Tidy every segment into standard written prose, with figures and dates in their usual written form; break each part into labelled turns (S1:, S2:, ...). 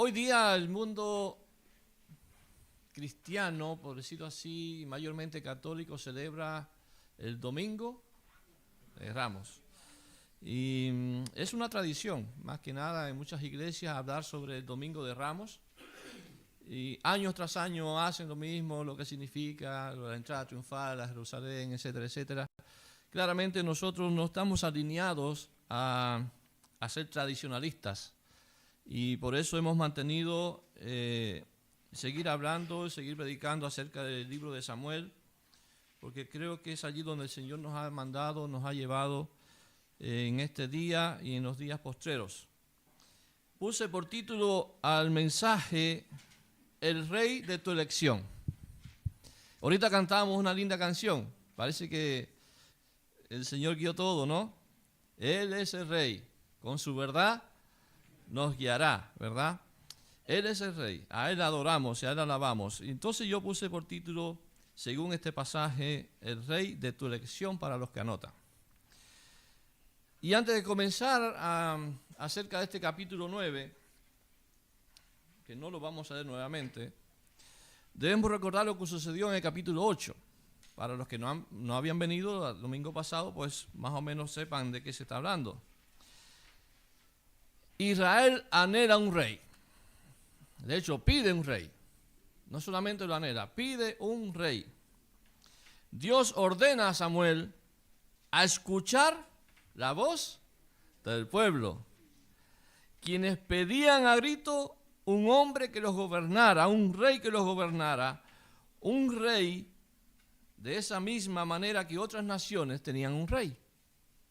S1: Hoy día el mundo cristiano, por decirlo así, mayormente católico, celebra el Domingo de Ramos. Y es una tradición, más que nada en muchas iglesias, hablar sobre el Domingo de Ramos. Y año tras año hacen lo mismo, lo que significa la entrada triunfal a Jerusalén, etcétera, etcétera. Claramente nosotros no estamos alineados a ser tradicionalistas. Y por eso hemos mantenido seguir hablando, seguir predicando acerca del libro de Samuel, porque creo que es allí donde el Señor nos ha mandado, nos ha llevado en este día y en los días postreros. Puse por título al mensaje El Rey de tu elección. Ahorita cantábamos una linda canción, parece que el Señor guió todo, ¿no? Él es el Rey, con su verdad nos guiará, ¿verdad? Él es el Rey, a Él adoramos y a Él alabamos. Entonces yo puse por título, según este pasaje, El Rey de tu elección, para los que anotan. Y antes de comenzar acerca de este capítulo 9, que no lo vamos a leer nuevamente, debemos recordar lo que sucedió en el capítulo 8. Para los que no habían venido el domingo pasado, pues más o menos sepan de qué se está hablando. Israel anhela un rey. De hecho, pide un rey. No solamente lo anhela, pide un rey. Dios ordena a Samuel a escuchar la voz del pueblo, quienes pedían a grito un hombre que los gobernara, un rey que los gobernara, un rey de esa misma manera que otras naciones tenían un rey.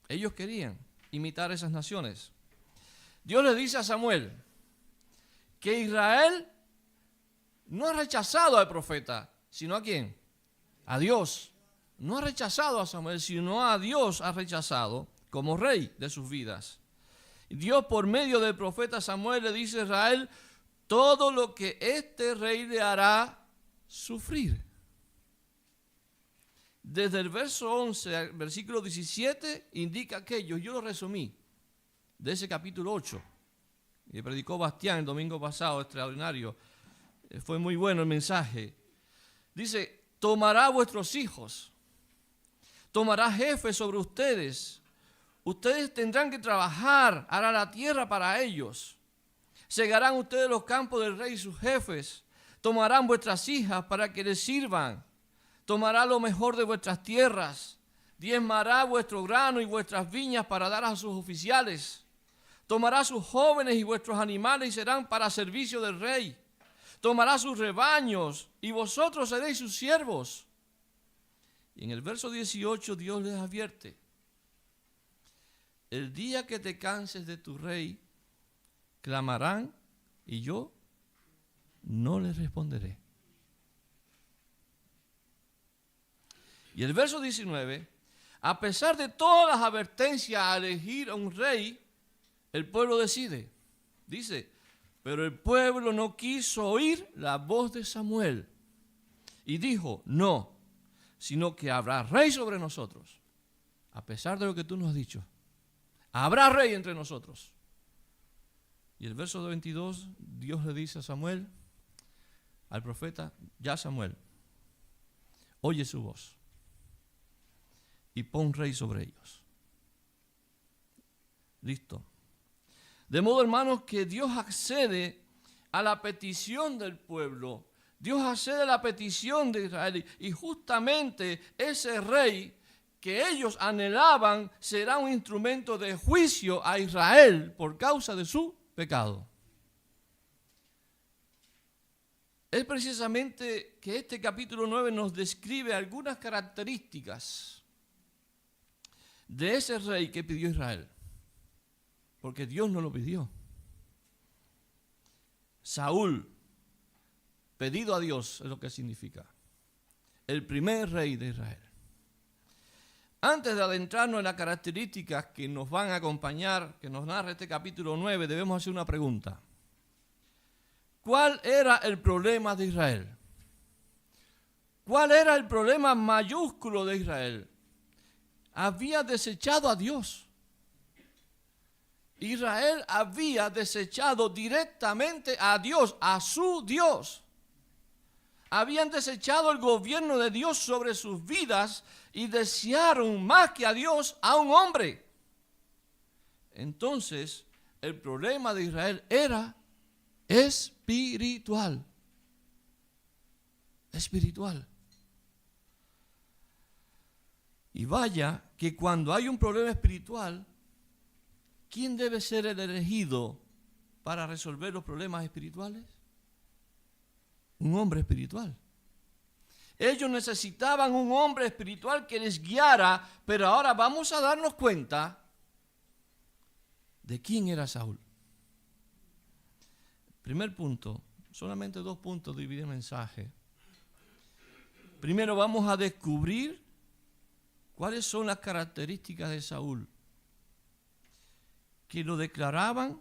S1: Ellos querían imitar esas naciones. Dios le dice a Samuel que Israel no ha rechazado al profeta, sino ¿a quién? A Dios. No ha rechazado a Samuel, sino a Dios ha rechazado como rey de sus vidas. Y Dios, por medio del profeta Samuel, le dice a Israel todo lo que este rey le hará sufrir. Desde el verso 11 al versículo 17 indica aquello. Yo lo resumí de ese capítulo 8. Y predicó Bastián el domingo pasado, extraordinario. Fue muy bueno el mensaje. Dice, tomará vuestros hijos, tomará jefes sobre ustedes. Ustedes tendrán que trabajar, hará la tierra para ellos. Segarán ustedes los campos del rey y sus jefes. Tomarán vuestras hijas para que les sirvan. Tomará lo mejor de vuestras tierras. Diezmará vuestro grano y vuestras viñas para dar a sus oficiales. Tomará sus jóvenes y vuestros animales y serán para servicio del rey. Tomará sus rebaños y vosotros seréis sus siervos. Y en el verso 18 Dios les advierte: el día que te canses de tu rey, clamarán y yo no les responderé. Y el verso 19, a pesar de todas las advertencias a elegir a un rey, el pueblo decide. Dice, pero el pueblo no quiso oír la voz de Samuel. Y dijo, no, sino que habrá rey sobre nosotros. A pesar de lo que tú nos has dicho, habrá rey entre nosotros. Y el verso 22, Dios le dice a Samuel, al profeta, ya Samuel, oye su voz y pon rey sobre ellos. Listo. De modo, hermanos, que Dios accede a la petición del pueblo. Dios accede a la petición de Israel. Y justamente ese rey que ellos anhelaban será un instrumento de juicio a Israel por causa de su pecado. Es precisamente que este capítulo 9 nos describe algunas características de ese rey que pidió Israel. Porque Dios no lo pidió. Saúl, pedido a Dios, es lo que significa. El primer rey de Israel. Antes de adentrarnos en las características que nos van a acompañar, que nos narra este capítulo 9, debemos hacer una pregunta. ¿Cuál era el problema de Israel? ¿Cuál era el problema mayúsculo de Israel? Había desechado a Dios. Israel había desechado directamente a Dios, a su Dios. Habían desechado el gobierno de Dios sobre sus vidas y desearon más que a Dios a un hombre. Entonces, el problema de Israel era espiritual. Espiritual. Y vaya que cuando hay un problema espiritual, ¿quién debe ser el elegido para resolver los problemas espirituales? Un hombre espiritual. Ellos necesitaban un hombre espiritual que les guiara, pero ahora vamos a darnos cuenta de quién era Saúl. Primer punto, solamente 2 puntos divide el mensaje. Primero vamos a descubrir cuáles son las características de Saúl que lo declaraban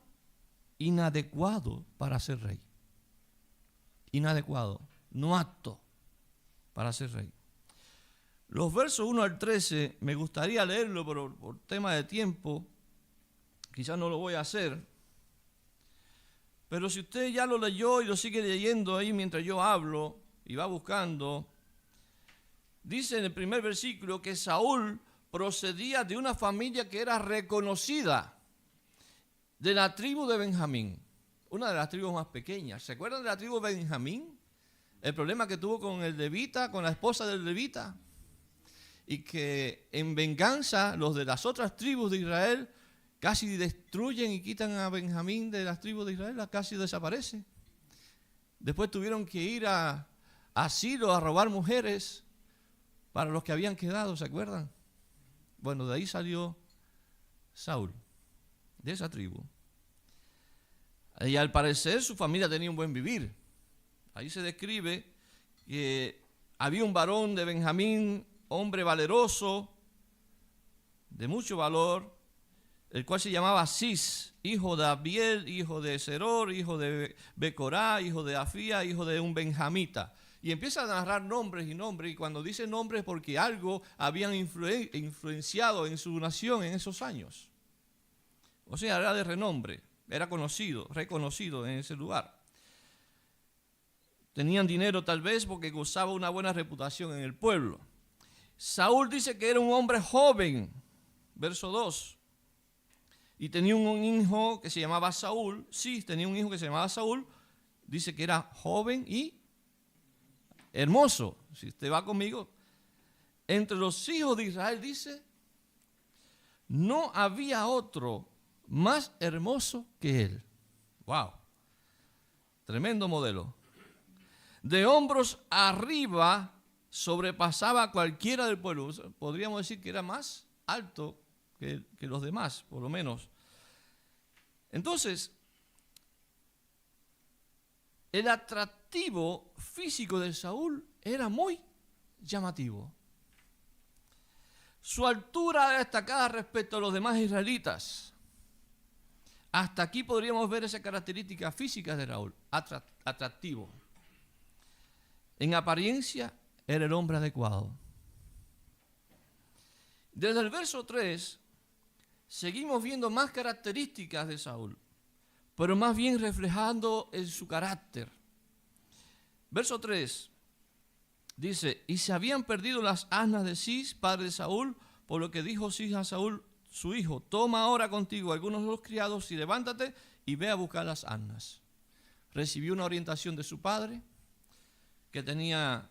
S1: inadecuado para ser rey. Inadecuado, no apto para ser rey. Los versos 1 al 13, me gustaría leerlo, pero por tema de tiempo, quizás no lo voy a hacer. Pero si usted ya lo leyó y lo sigue leyendo ahí mientras yo hablo y va buscando, dice en el primer versículo que Saúl procedía de una familia que era reconocida, de la tribu de Benjamín, una de las tribus más pequeñas. ¿Se acuerdan de la tribu de Benjamín? El problema que tuvo con el levita, con la esposa del levita, y que en venganza los de las otras tribus de Israel casi destruyen y quitan a Benjamín de las tribus de Israel, casi desaparece. Después tuvieron que ir a Silo a robar mujeres para los que habían quedado, ¿se acuerdan? Bueno, de ahí salió Saúl, de esa tribu. Y al parecer su familia tenía un buen vivir. Ahí se describe que había un varón de Benjamín, hombre valeroso, de mucho valor, el cual se llamaba Cis, hijo de Abiel, hijo de Seror, hijo de Becorá, hijo de Afía, hijo de un benjamita. Y empieza a narrar nombres y nombres, y cuando dice nombres porque algo habían influenciado en su nación en esos años. O sea, era de renombre, era conocido, reconocido en ese lugar. Tenían dinero tal vez porque gozaba una buena reputación en el pueblo. Saúl dice que era un hombre joven, verso 2. Y tenía un hijo que se llamaba Saúl. Sí, tenía un hijo que se llamaba Saúl. Dice que era joven y hermoso. Si usted va conmigo, entre los hijos de Israel, dice, no había otro más hermoso que él. Wow, tremendo modelo. De hombros arriba sobrepasaba a cualquiera del pueblo. Podríamos decir que era más alto que los demás, por lo menos. Entonces, el atractivo físico de Saúl era muy llamativo. Su altura era destacada respecto a los demás israelitas. Hasta aquí podríamos ver esa característica física de Saúl, atractivo. En apariencia era el hombre adecuado. Desde el verso 3 seguimos viendo más características de Saúl, pero más bien reflejando en su carácter. Verso 3 dice, y se habían perdido las asnas de Cis, padre de Saúl, por lo que dijo Cis a Saúl, su hijo, toma ahora contigo algunos de los criados y levántate y ve a buscar las asnas. Recibió una orientación de su padre, que tenía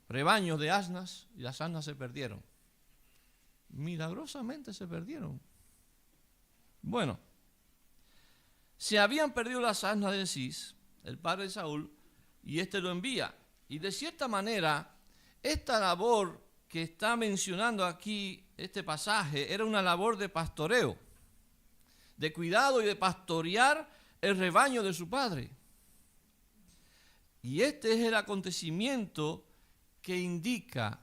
S1: rebaños de asnas, y las asnas se perdieron. Milagrosamente se perdieron. Bueno, se habían perdido las asnas de Cis, el padre de Saúl, y éste lo envía. Y de cierta manera, esta labor que está mencionando aquí este pasaje era una labor de pastoreo, de cuidado y de pastorear el rebaño de su padre. Y este es el acontecimiento que indica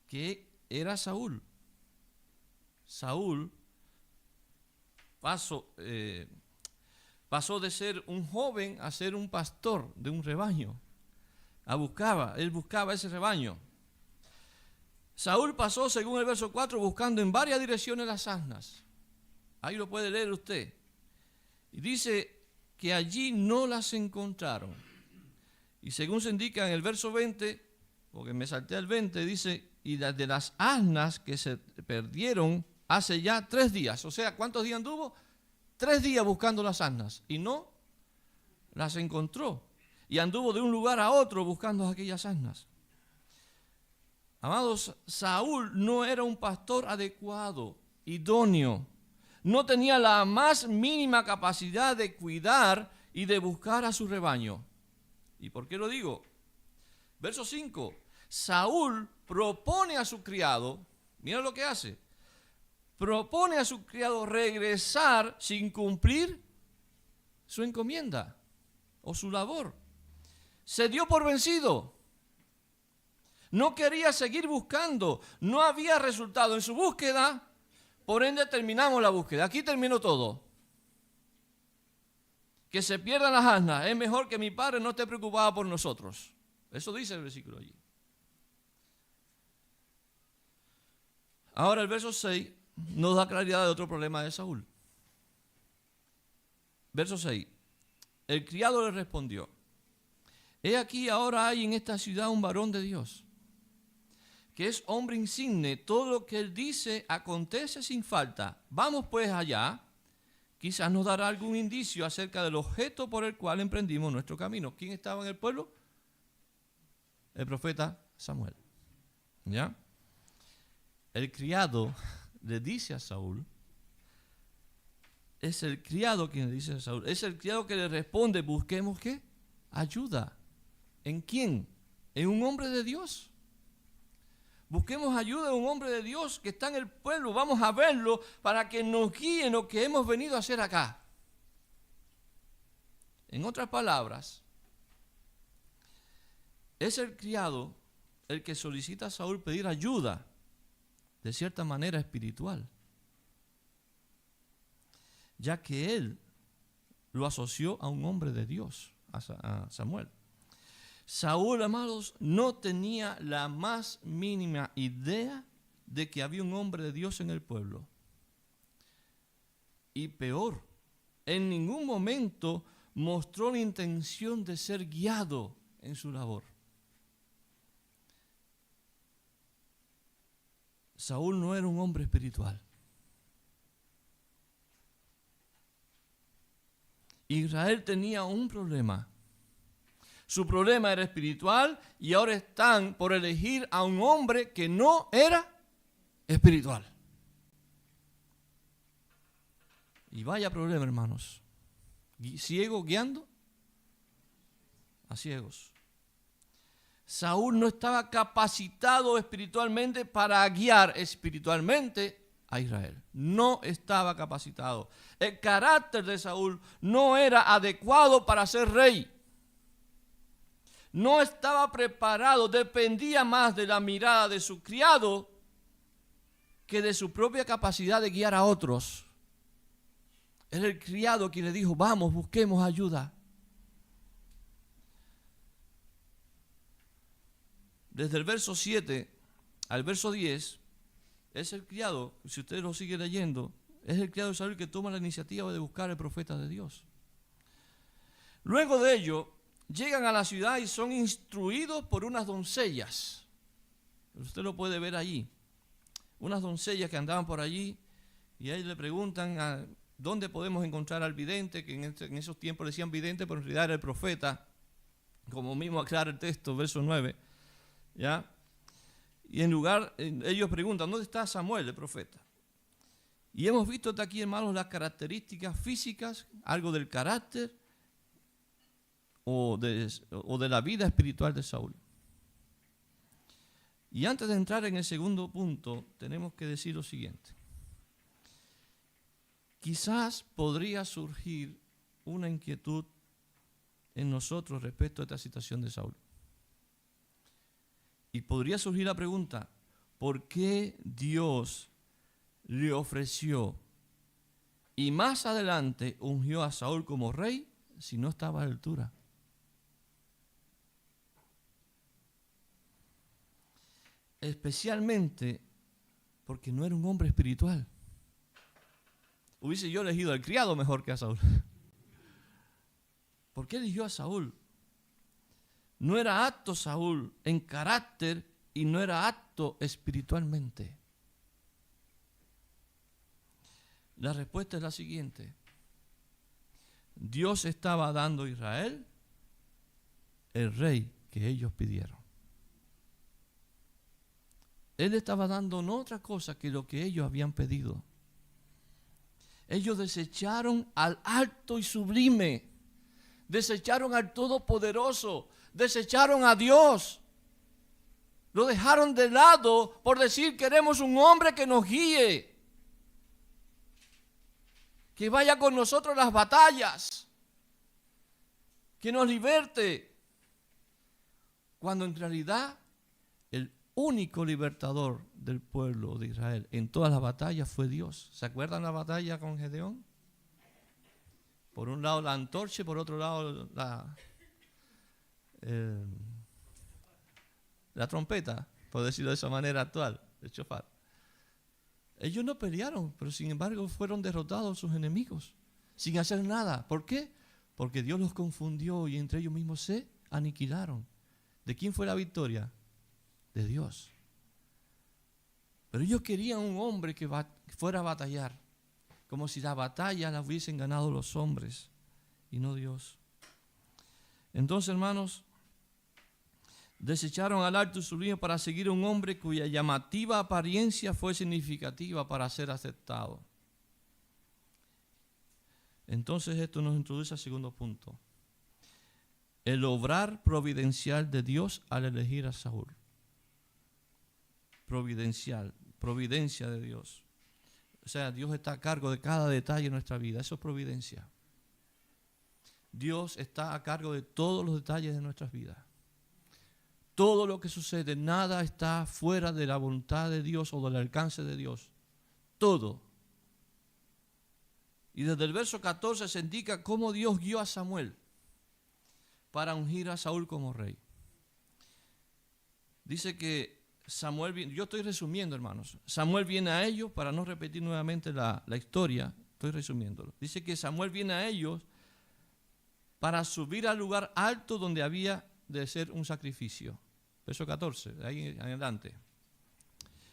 S1: que era Saúl. Saúl pasó de ser un joven a ser un pastor de un rebaño. Él buscaba ese rebaño. Saúl pasó, según el verso 4, buscando en varias direcciones las asnas. Ahí lo puede leer usted. Y dice que allí no las encontraron. Y según se indica en el verso 20, porque me salté al 20, dice, y las de las asnas que se perdieron hace ya 3 días. O sea, ¿cuántos días anduvo? 3 días buscando las asnas y no las encontró. Y anduvo de un lugar a otro buscando aquellas asnas. Amados, Saúl no era un pastor adecuado, idóneo. No tenía la más mínima capacidad de cuidar y de buscar a su rebaño. ¿Y por qué lo digo? Verso 5. Saúl propone a su criado, mira lo que hace. Propone a su criado regresar sin cumplir su encomienda o su labor. Se dio por vencido. No quería seguir buscando. No había resultado en su búsqueda. Por ende terminamos la búsqueda. Aquí terminó todo. Que se pierdan las asnas. Es mejor que mi padre no esté preocupado por nosotros. Eso dice el versículo allí. Ahora el verso 6 nos da claridad de otro problema de Saúl. Verso 6. El criado le respondió: he aquí ahora hay en esta ciudad un varón de Dios, que es hombre insigne, todo lo que él dice acontece sin falta. Vamos pues allá, quizás nos dará algún indicio acerca del objeto por el cual emprendimos nuestro camino. ¿Quién estaba en el pueblo? El profeta Samuel. ¿Ya? El criado le dice a Saúl, es el criado quien le dice a Saúl, es el criado que le responde, busquemos ¿qué? Ayuda. ¿En quién? En un hombre de Dios. Busquemos ayuda en un hombre de Dios que está en el pueblo. Vamos a verlo para que nos guíe en lo que hemos venido a hacer acá. En otras palabras, es el criado el que solicita a Saúl pedir ayuda, de cierta manera espiritual, ya que él lo asoció a un hombre de Dios, a Samuel. Saúl, amados, no tenía la más mínima idea de que había un hombre de Dios en el pueblo. Y peor, en ningún momento mostró la intención de ser guiado en su labor. Saúl no era un hombre espiritual. Israel tenía un problema. Su problema era espiritual y ahora están por elegir a un hombre que no era espiritual. Y vaya problema, hermanos. Ciego guiando a ciegos. Saúl no estaba capacitado espiritualmente para guiar espiritualmente a Israel. No estaba capacitado. El carácter de Saúl no era adecuado para ser rey. No estaba preparado, dependía más de la mirada de su criado que de su propia capacidad de guiar a otros. Era el criado quien le dijo, vamos, busquemos ayuda. Desde el verso 7 al verso 10, es el criado, si usted lo sigue leyendo, es el criado de Saúl que toma la iniciativa de buscar al profeta de Dios. Luego de ello, llegan a la ciudad y son instruidos por unas doncellas. Usted lo puede ver allí. Unas doncellas que andaban por allí y a ellos le preguntan dónde podemos encontrar al vidente, que en esos tiempos le decían vidente, pero en realidad era el profeta, como mismo aclara el texto, verso 9. ¿Ya? Y ellos preguntan, ¿dónde está Samuel, el profeta? Y hemos visto hasta aquí, hermanos, las características físicas, algo del carácter o de la vida espiritual de Saúl. Y antes de entrar en el segundo punto, tenemos que decir lo siguiente. Quizás podría surgir una inquietud en nosotros respecto a esta situación de Saúl. Y podría surgir la pregunta, ¿por qué Dios le ofreció y más adelante ungió a Saúl como rey si no estaba a la altura? Especialmente porque no era un hombre espiritual. hubiese yo elegido al criado mejor que a Saúl. ¿Por qué eligió a Saúl? No era apto Saúl en carácter y no era apto espiritualmente. La respuesta es la siguiente. Dios estaba dando a Israel el rey que ellos pidieron. Él estaba dando no otra cosa que lo que ellos habían pedido. Ellos desecharon al alto y sublime, desecharon al todopoderoso, desecharon a Dios. Lo dejaron de lado por decir queremos un hombre que nos guíe, que vaya con nosotros a las batallas, que nos liberte. Cuando en realidad el único libertador del pueblo de Israel en todas las batallas fue Dios. ¿Se acuerdan la batalla con Gedeón? Por un lado la antorcha y por otro lado la trompeta, por decirlo de esa manera actual, el shofar. Ellos no pelearon, pero sin embargo fueron derrotados sus enemigos, sin hacer nada. ¿Por qué? Porque Dios los confundió y entre ellos mismos se aniquilaron. ¿De quién fue la victoria? De Dios. Pero ellos querían un hombre que fuera a batallar, como si la batalla la hubiesen ganado los hombres y no Dios. Entonces, hermanos, desecharon al alto y sublime para seguir a un hombre cuya llamativa apariencia fue significativa para ser aceptado. Entonces esto nos introduce al segundo punto. El obrar providencial de Dios al elegir a Saúl. Providencial, providencia de Dios. O sea, Dios está a cargo de cada detalle de nuestra vida. Eso es providencia. Dios está a cargo de todos los detalles de nuestras vidas. Todo lo que sucede, nada está fuera de la voluntad de Dios o del alcance de Dios. Todo. Y desde el verso 14 se indica cómo Dios guió a Samuel para ungir a Saúl como rey. Dice que Samuel, yo estoy resumiendo, hermanos. Samuel viene a ellos, para no repetir nuevamente la historia, estoy resumiéndolo. Dice que Samuel viene a ellos para subir al lugar alto donde había de ser un sacrificio. Verso 14, de ahí en adelante.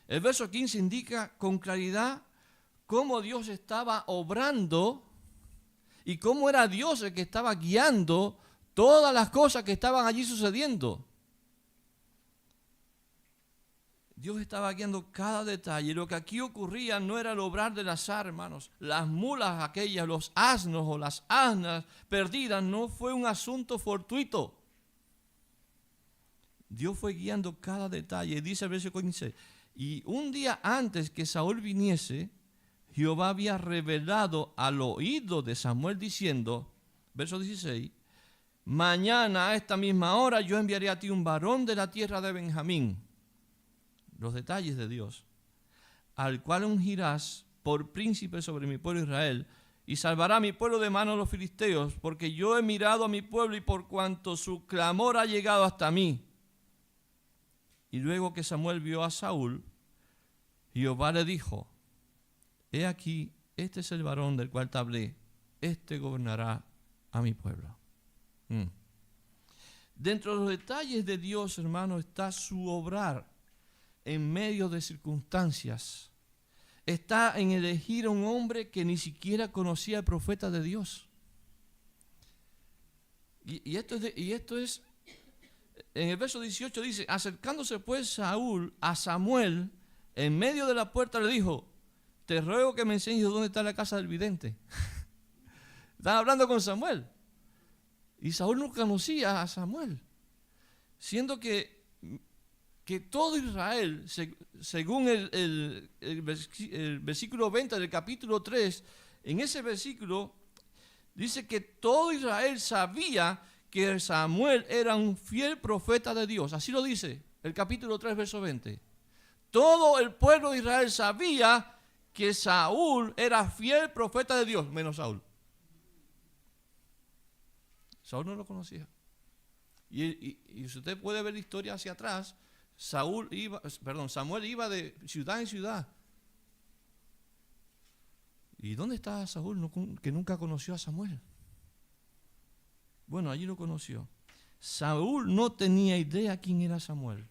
S1: El verso 15 indica con claridad cómo Dios estaba obrando y cómo era Dios el que estaba guiando todas las cosas que estaban allí sucediendo. Dios estaba guiando cada detalle. Lo que aquí ocurría no era el obrar del azar, hermanos. Las mulas aquellas, los asnos o las asnas perdidas, no fue un asunto fortuito. Dios fue guiando cada detalle. Dice el verso 15, y un día antes que Saúl viniese, Jehová había revelado al oído de Samuel diciendo, verso 16, mañana a esta misma hora yo enviaré a ti un varón de la tierra de Benjamín. Los detalles de Dios, al cual ungirás por príncipe sobre mi pueblo Israel, y salvará a mi pueblo de manos de los filisteos, porque yo he mirado a mi pueblo y por cuanto su clamor ha llegado hasta mí. Y luego que Samuel vio a Saúl, Jehová le dijo, he aquí, este es el varón del cual te hablé, este gobernará a mi pueblo. Dentro de los detalles de Dios, hermano, está su obrar en medio de circunstancias. Está en elegir a un hombre que ni siquiera conocía al profeta de Dios. Y esto es, en el verso 18 dice, acercándose pues Saúl a Samuel, en medio de la puerta le dijo, te ruego que me enseñes dónde está la casa del vidente. Están hablando con Samuel. Y Saúl no conocía a Samuel. Siendo que todo Israel, según el versículo 20 del capítulo 3, en ese versículo dice que todo Israel sabía que Samuel era un fiel profeta de Dios. Así lo dice el capítulo 3, verso 20. Todo el pueblo de Israel sabía que Saúl era fiel profeta de Dios, menos Saúl. Saúl no lo conocía. Y usted puede ver la historia hacia atrás. Samuel iba de ciudad en ciudad. ¿Y dónde está Saúl que nunca conoció a Samuel? Bueno, allí lo conoció. Saúl no tenía idea quién era Samuel.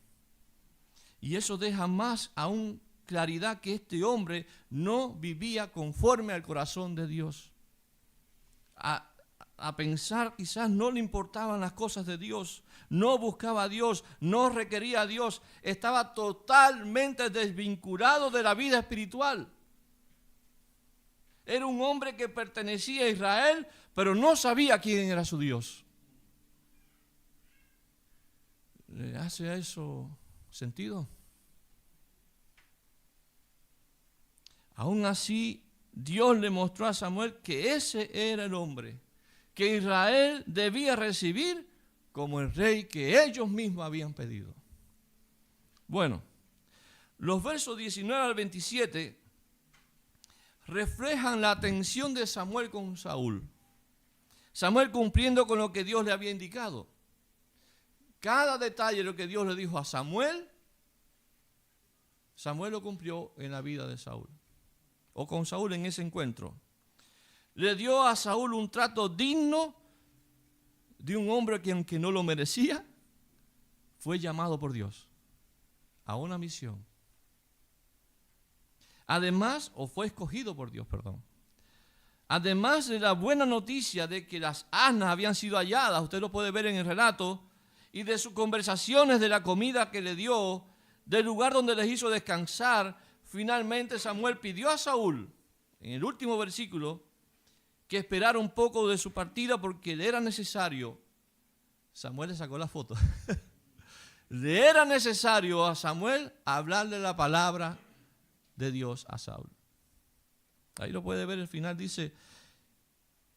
S1: Y eso deja más aún claridad que este hombre no vivía conforme al corazón de Dios. A pensar, quizás no le importaban las cosas de Dios, no buscaba a Dios, no requería a Dios, estaba totalmente desvinculado de la vida espiritual. Era un hombre que pertenecía a Israel, pero no sabía quién era su Dios. ¿Le hace eso sentido? Aún así, Dios le mostró a Samuel que ese era el hombre que Israel debía recibir como el rey que ellos mismos habían pedido. Bueno, los versos 19 al 27 reflejan la atención de Samuel con Saúl. Samuel cumpliendo con lo que Dios le había indicado. Cada detalle de lo que Dios le dijo a Samuel, Samuel lo cumplió en la vida de Saúl, o con Saúl en ese encuentro. Le dio a Saúl un trato digno de un hombre que, aunque no lo merecía, fue llamado por Dios a una misión. Además, o fue escogido por Dios, perdón. Además de la buena noticia de que las asnas habían sido halladas, usted lo puede ver en el relato, y de sus conversaciones, de la comida que le dio, del lugar donde les hizo descansar, finalmente Samuel pidió a Saúl, en el último versículo, que esperara un poco de su partida porque le era necesario. Samuel le sacó la foto. Le era necesario a Samuel hablarle la palabra de Dios a Saúl. Ahí lo puede ver, el final dice: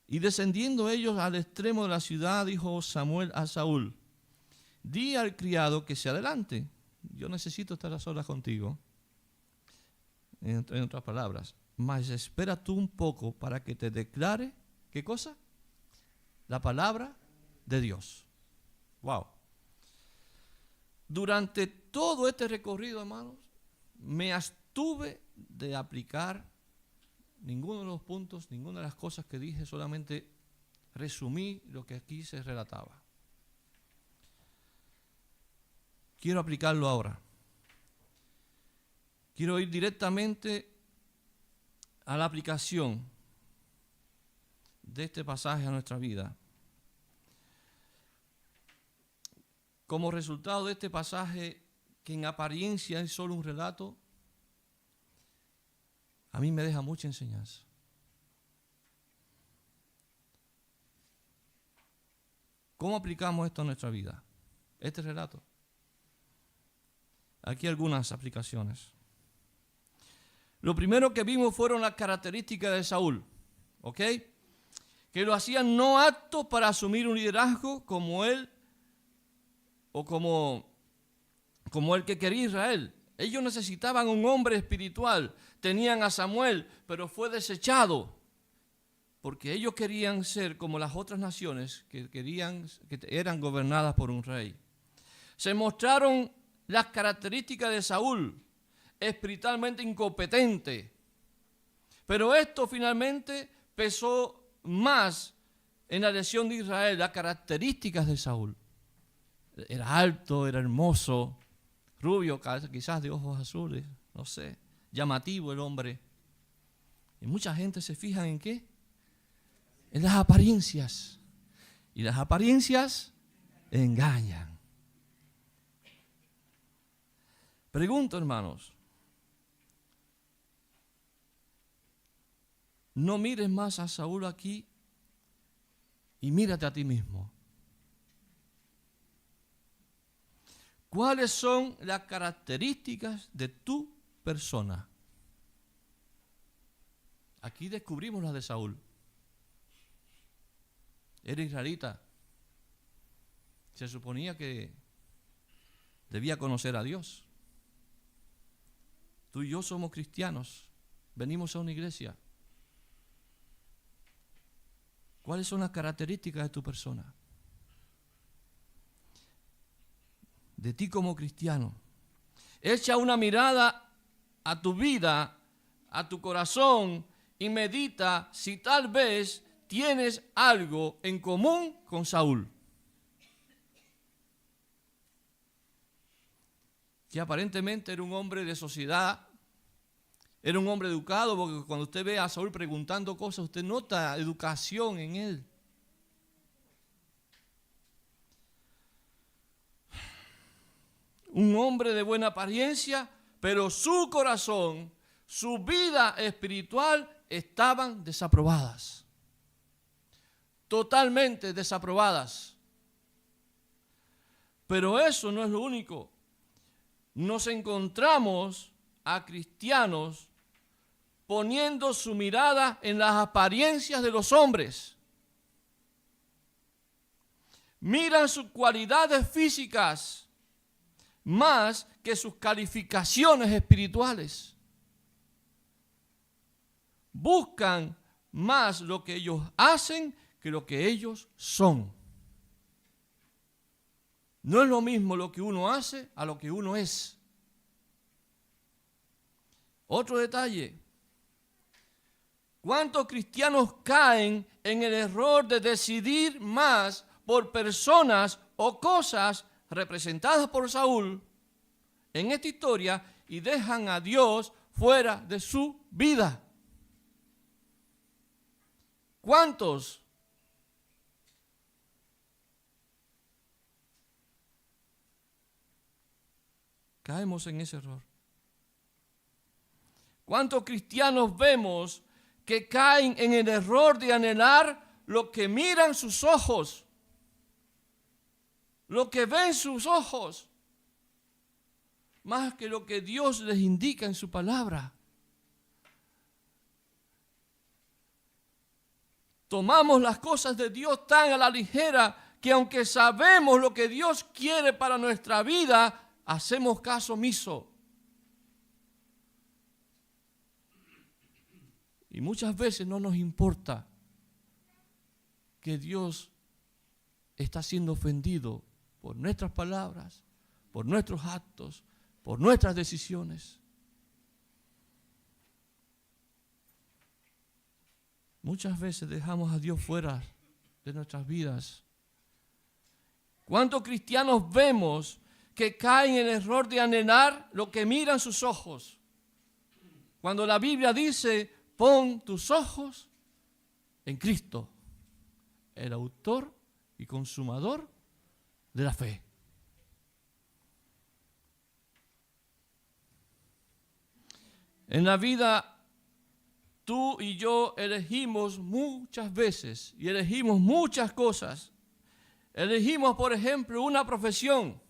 S1: y descendiendo ellos al extremo de la ciudad, dijo Samuel a Saúl: di al criado que se adelante. Yo necesito estar a solas contigo. En otras palabras, mas espera tú un poco para que te declare, ¿qué cosa? La palabra de Dios. Wow. Durante todo este recorrido, hermanos, me abstuve de aplicar ninguno de los puntos, ninguna de las cosas que dije, solamente resumí lo que aquí se relataba. Quiero aplicarlo ahora. Quiero ir directamente a la aplicación de este pasaje a nuestra vida. Como resultado de este pasaje, que en apariencia es solo un relato, a mí me deja mucha enseñanza. ¿Cómo aplicamos esto a nuestra vida? Este relato. Aquí algunas aplicaciones. Lo primero que vimos fueron las características de Saúl, ¿ok? Que lo hacían no apto para asumir un liderazgo como él o como el que quería Israel. Ellos necesitaban un hombre espiritual. Tenían a Samuel, pero fue desechado porque ellos querían ser como las otras naciones que eran gobernadas por un rey. Se mostraron las características de Saúl, espiritualmente incompetente. Pero esto finalmente pesó más en la elección de Israel, las características de Saúl. Era alto, era hermoso, rubio, quizás de ojos azules, no sé, llamativo el hombre. Y mucha gente se fija en ¿qué? En las apariencias. Y las apariencias engañan. Pregunto, hermanos, no mires más a Saúl aquí y mírate a ti mismo. ¿Cuáles son las características de tu persona? Aquí descubrimos las de Saúl. Era israelita. Se suponía que debía conocer a Dios. Tú y yo somos cristianos. Venimos a una iglesia. ¿Cuáles son las características de tu persona? De ti como cristiano. Echa una mirada a tu vida, a tu corazón, y medita si tal vez tienes algo en común con Saúl, que aparentemente era un hombre de sociedad, era un hombre educado, porque cuando usted ve a Saúl preguntando cosas, usted nota educación en él. Un hombre de buena apariencia, pero su corazón, su vida espiritual estaban desaprobadas. Totalmente desaprobadas. Pero eso no es lo único. Nos encontramos a cristianos poniendo su mirada en las apariencias de los hombres. Miran sus cualidades físicas más que sus calificaciones espirituales. Buscan más lo que ellos hacen que lo que ellos son. No es lo mismo lo que uno hace a lo que uno es. Otro detalle. ¿Cuántos cristianos caen en el error de decidir más por personas o cosas representadas por Saúl en esta historia y dejan a Dios fuera de su vida? ¿Cuántos? Caemos en ese error. ¿Cuántos cristianos vemos que caen en el error de anhelar lo que miran sus ojos, lo que ven sus ojos, más que lo que Dios les indica en su palabra? Tomamos las cosas de Dios tan a la ligera que aunque sabemos lo que Dios quiere para nuestra vida, hacemos caso omiso. Y muchas veces no nos importa que Dios está siendo ofendido por nuestras palabras, por nuestros actos, por nuestras decisiones. Muchas veces dejamos a Dios fuera de nuestras vidas. ¿Cuántos cristianos vemos que caen en el error de anhelar lo que miran sus ojos? Cuando la Biblia dice, pon tus ojos en Cristo, el autor y consumador de la fe. En la vida, tú y yo elegimos muchas veces y elegimos muchas cosas. Elegimos, por ejemplo, una profesión.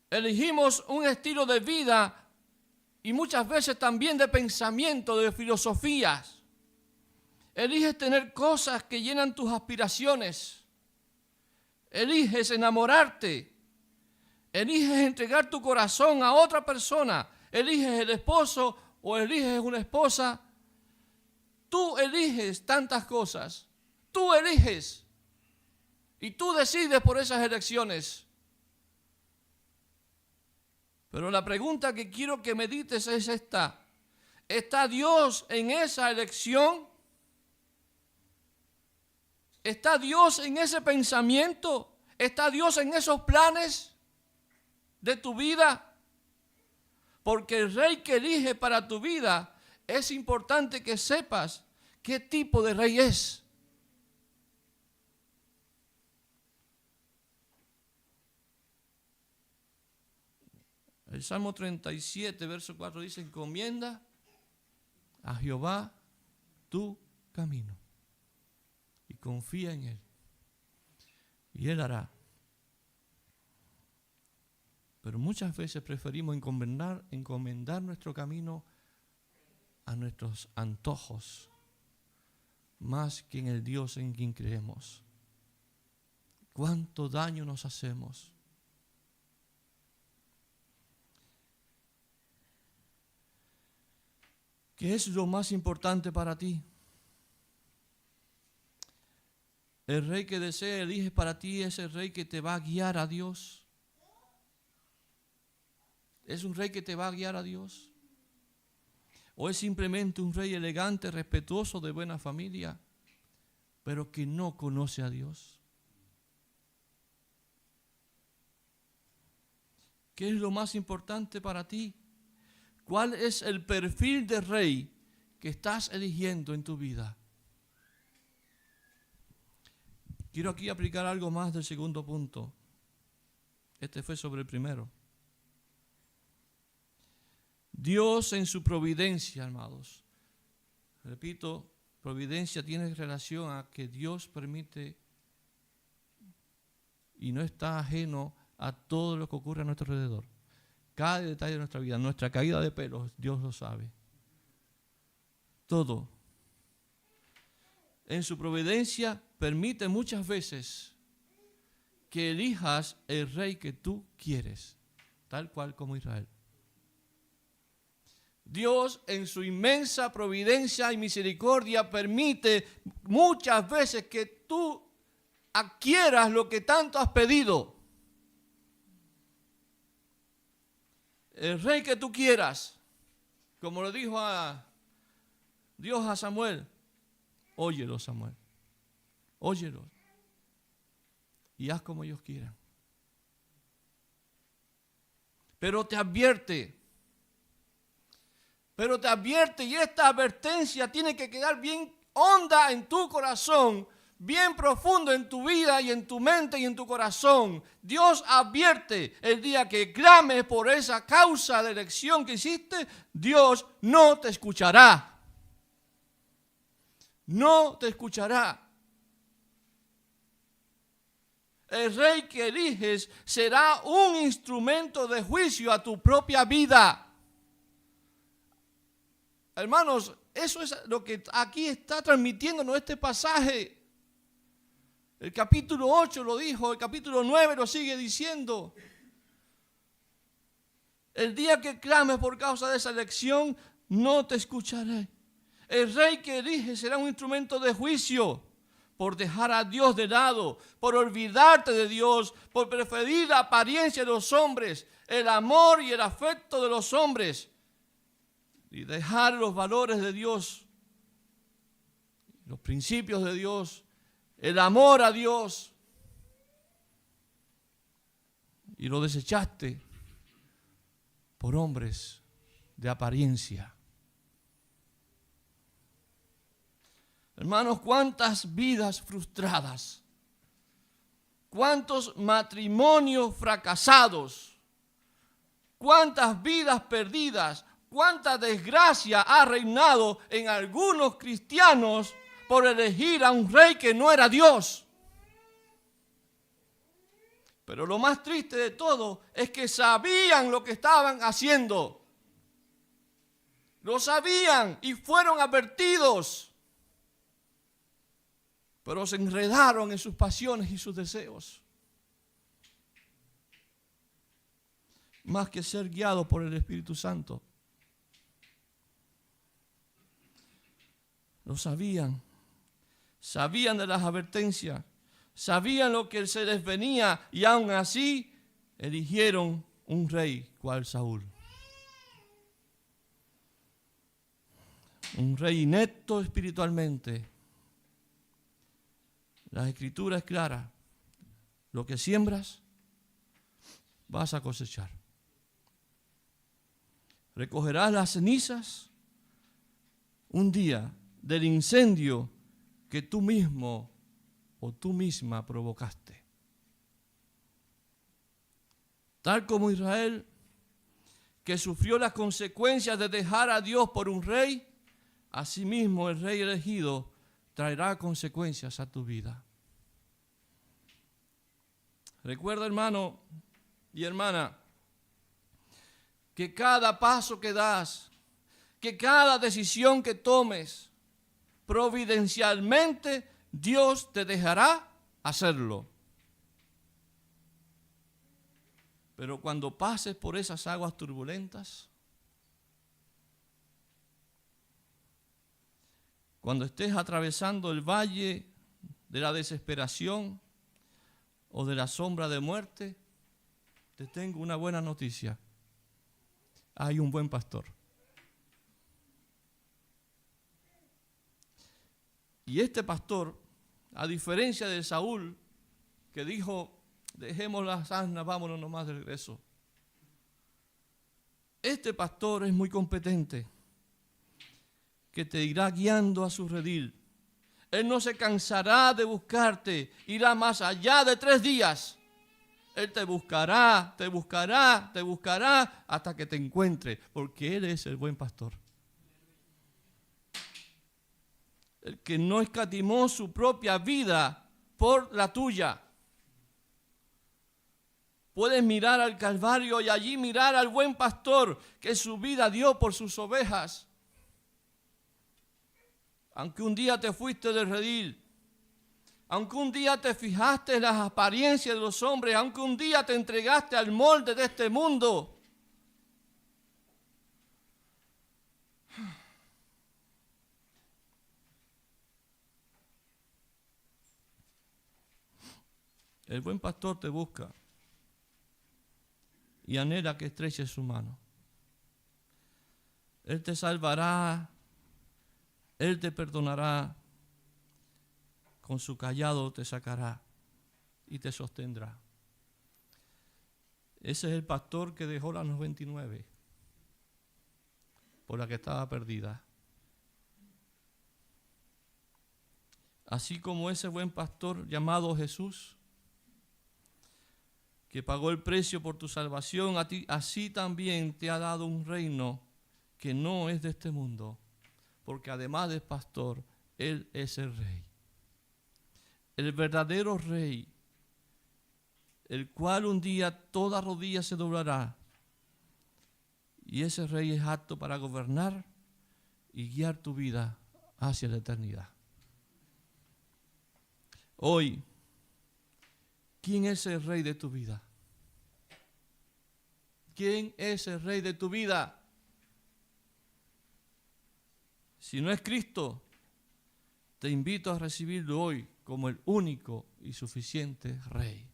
S1: Elegimos un estilo de vida y muchas veces también de pensamiento, de filosofías. Eliges tener cosas que llenan tus aspiraciones. Eliges enamorarte. Eliges entregar tu corazón a otra persona. Eliges el esposo o eliges una esposa. Tú eliges tantas cosas. Tú eliges. Y tú decides por esas elecciones. Pero la pregunta que quiero que medites es esta. ¿Está Dios en esa elección? ¿Está Dios en ese pensamiento? ¿Está Dios en esos planes de tu vida? Porque el rey que elige para tu vida, es importante que sepas qué tipo de rey es. El Salmo 37, verso 4 dice, encomienda a Jehová tu camino y confía en Él, y Él hará. Pero muchas veces preferimos encomendar nuestro camino a nuestros antojos, más que en el Dios en quien creemos. ¿Cuánto daño nos hacemos? ¿Qué es lo más importante para ti? El rey que desea, elige para ti, es el rey que te va a guiar a Dios. Es un rey que te va a guiar a Dios. ¿O es simplemente un rey elegante, respetuoso, de buena familia, pero que no conoce a Dios? ¿Qué es lo más importante para ti? ¿Cuál es el perfil de rey que estás eligiendo en tu vida? Quiero aquí aplicar algo más del segundo punto. Este fue sobre el primero. Dios en su providencia, amados. Repito, providencia tiene relación a que Dios permite y no está ajeno a todo lo que ocurre a nuestro alrededor. Cada detalle de nuestra vida, nuestra caída de pelos, Dios lo sabe. Todo. En su providencia permite muchas veces que elijas el rey que tú quieres, tal cual como Israel. Dios en su inmensa providencia y misericordia permite muchas veces que tú adquieras lo que tanto has pedido. El rey que tú quieras, como le dijo a Dios a Samuel, óyelo, Samuel, óyelo y haz como ellos quieran. Pero te advierte, y esta advertencia tiene que quedar bien honda en tu corazón, bien profundo en tu vida y en tu mente y en tu corazón. Dios advierte: el día que clames por esa causa de elección que hiciste, Dios no te escuchará. No te escuchará. El rey que eliges será un instrumento de juicio a tu propia vida. Hermanos, eso es lo que aquí está transmitiéndonos este pasaje. El capítulo 8 lo dijo, el capítulo 9 lo sigue diciendo. El día que clames por causa de esa elección, no te escucharé. El rey que elige será un instrumento de juicio por dejar a Dios de lado, por olvidarte de Dios, por preferir la apariencia de los hombres, el amor y el afecto de los hombres, y dejar los valores de Dios, los principios de Dios, el amor a Dios, y lo desechaste por hombres de apariencia. Hermanos, cuántas vidas frustradas, cuántos matrimonios fracasados, cuántas vidas perdidas, cuánta desgracia ha reinado en algunos cristianos por elegir a un rey que no era Dios. Pero lo más triste de todo es que sabían lo que estaban haciendo. Lo sabían y fueron advertidos. Pero se enredaron en sus pasiones y sus deseos. Más que ser guiados por el Espíritu Santo. Lo sabían. Sabían de las advertencias. Sabían lo que se les venía y aún así eligieron un rey cual Saúl. Un rey inepto espiritualmente. La Escritura es clara. Lo que siembras, vas a cosechar. Recogerás las cenizas un día del incendio que tú mismo o tú misma provocaste. Tal como Israel, que sufrió las consecuencias de dejar a Dios por un rey, asimismo el rey elegido traerá consecuencias a tu vida. Recuerda, hermano y hermana, que cada paso que das, que cada decisión que tomes, providencialmente Dios te dejará hacerlo. Pero cuando pases por esas aguas turbulentas, cuando estés atravesando el valle de la desesperación o de la sombra de muerte, te tengo una buena noticia. Hay un buen pastor. Y este pastor, a diferencia de Saúl, que dijo, dejemos las asnas, vámonos nomás de regreso. Este pastor es muy competente, que te irá guiando a su redil. Él no se cansará de buscarte, irá más allá de 3 días. Él te buscará, te buscará, te buscará hasta que te encuentre, porque Él es el buen pastor. El que no escatimó su propia vida por la tuya. Puedes mirar al Calvario y allí mirar al buen pastor que su vida dio por sus ovejas. Aunque un día te fuiste del redil, aunque un día te fijaste en las apariencias de los hombres, aunque un día te entregaste al molde de este mundo, el buen pastor te busca y anhela que estreches su mano. Él te salvará, Él te perdonará, con su callado te sacará y te sostendrá. Ese es el pastor que dejó las 99 por la que estaba perdida. Así como ese buen pastor llamado Jesús, que pagó el precio por tu salvación, así también te ha dado un reino que no es de este mundo, porque además de pastor, Él es el Rey. El verdadero Rey, el cual un día toda rodilla se doblará, y ese Rey es apto para gobernar y guiar tu vida hacia la eternidad. Hoy, ¿quién es el Rey de tu vida? ¿Quién es el Rey de tu vida? Si no es Cristo, te invito a recibirlo hoy como el único y suficiente Rey.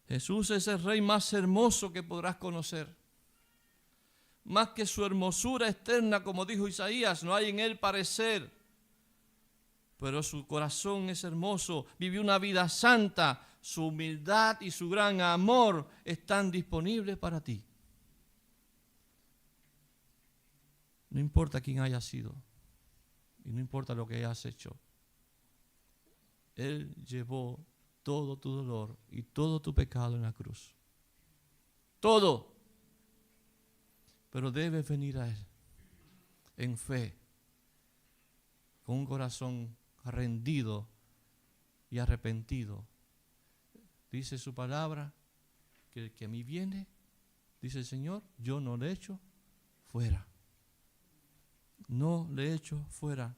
S1: Jesús es el Rey más hermoso que podrás conocer. Más que su hermosura externa, como dijo Isaías, no hay en él parecer. Pero su corazón es hermoso, vivió una vida santa, su humildad y su gran amor están disponibles para ti. No importa quién hayas sido y no importa lo que hayas hecho. Él llevó todo tu dolor y todo tu pecado en la cruz. Todo. Pero debes venir a Él en fe, con un corazón rendido y arrepentido. Dice su palabra que el que a mí viene, dice el Señor, yo no le echo fuera. No le echo fuera.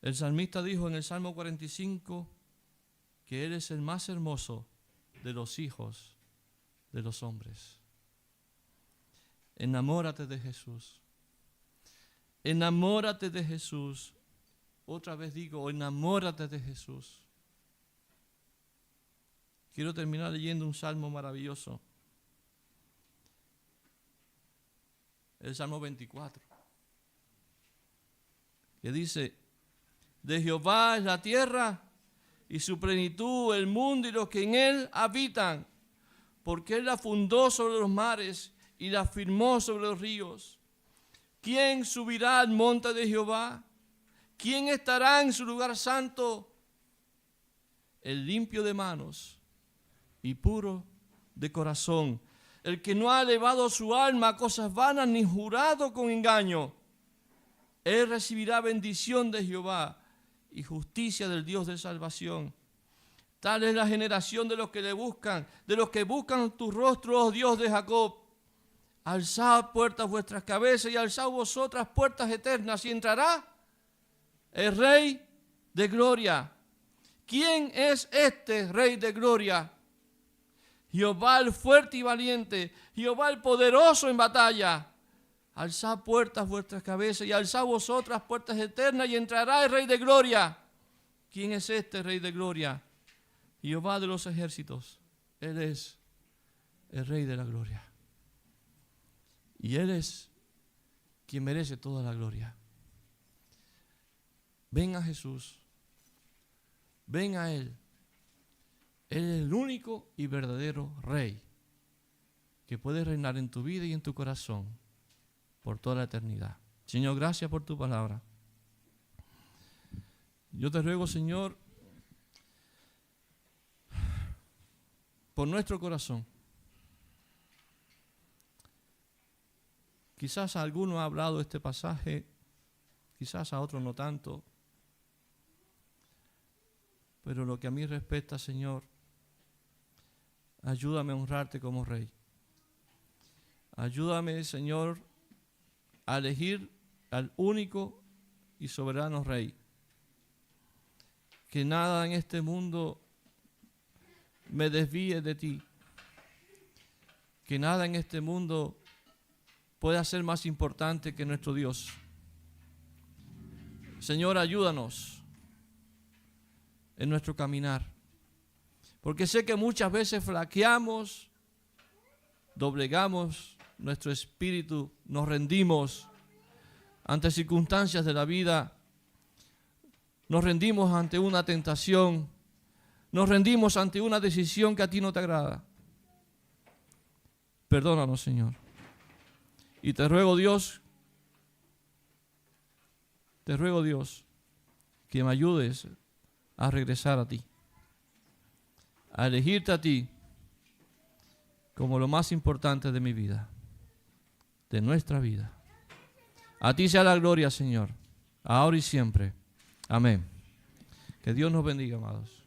S1: El salmista dijo en el Salmo 45 que Él es el más hermoso de los hijos de los hombres. Enamórate de Jesús. Enamórate de Jesús. Otra vez digo, enamórate de Jesús. Quiero terminar leyendo un salmo maravilloso. El Salmo 24. Que dice, de Jehová es la tierra y su plenitud, el mundo y los que en él habitan, porque él la fundó sobre los mares y la firmó sobre los ríos. ¿Quién subirá al monte de Jehová? ¿Quién estará en su lugar santo? El limpio de manos y puro de corazón, el que no ha elevado su alma a cosas vanas ni jurado con engaño. Él recibirá bendición de Jehová y justicia del Dios de salvación. Tal es la generación de los que le buscan, de los que buscan tu rostro, oh Dios de Jacob. Alzad puertas vuestras cabezas y alzad vosotras puertas eternas y entrará el Rey de gloria. ¿Quién es este Rey de gloria? Jehová el fuerte y valiente, Jehová el poderoso en batalla. Alzad puertas vuestras cabezas y alzad vosotras puertas eternas y entrará el Rey de gloria. ¿Quién es este Rey de gloria? Jehová de los ejércitos. Él es el Rey de la gloria. Y Él es quien merece toda la gloria. Ven a Jesús. Ven a Él. Él es el único y verdadero Rey que puede reinar en tu vida y en tu corazón por toda la eternidad. Señor, gracias por tu palabra. Yo te ruego, Señor, por nuestro corazón. Quizás a alguno ha hablado este pasaje, quizás a otro no tanto, pero lo que a mí respecta, Señor, ayúdame a honrarte como Rey. Ayúdame, Señor, a elegir al único y soberano Rey. Que nada en este mundo me desvíe de ti. Que nada en este mundo pueda ser más importante que nuestro Dios. Señor, ayúdanos en nuestro caminar. Porque sé que muchas veces flaqueamos, doblegamos nuestro espíritu, nos rendimos ante circunstancias de la vida, nos rendimos ante una tentación, nos rendimos ante una decisión que a ti no te agrada. Perdónanos, Señor. Y te ruego, Dios, que me ayudes a regresar a ti, a elegirte a ti como lo más importante de mi vida, de nuestra vida. A ti sea la gloria, Señor, ahora y siempre. Amén. Que Dios nos bendiga, amados.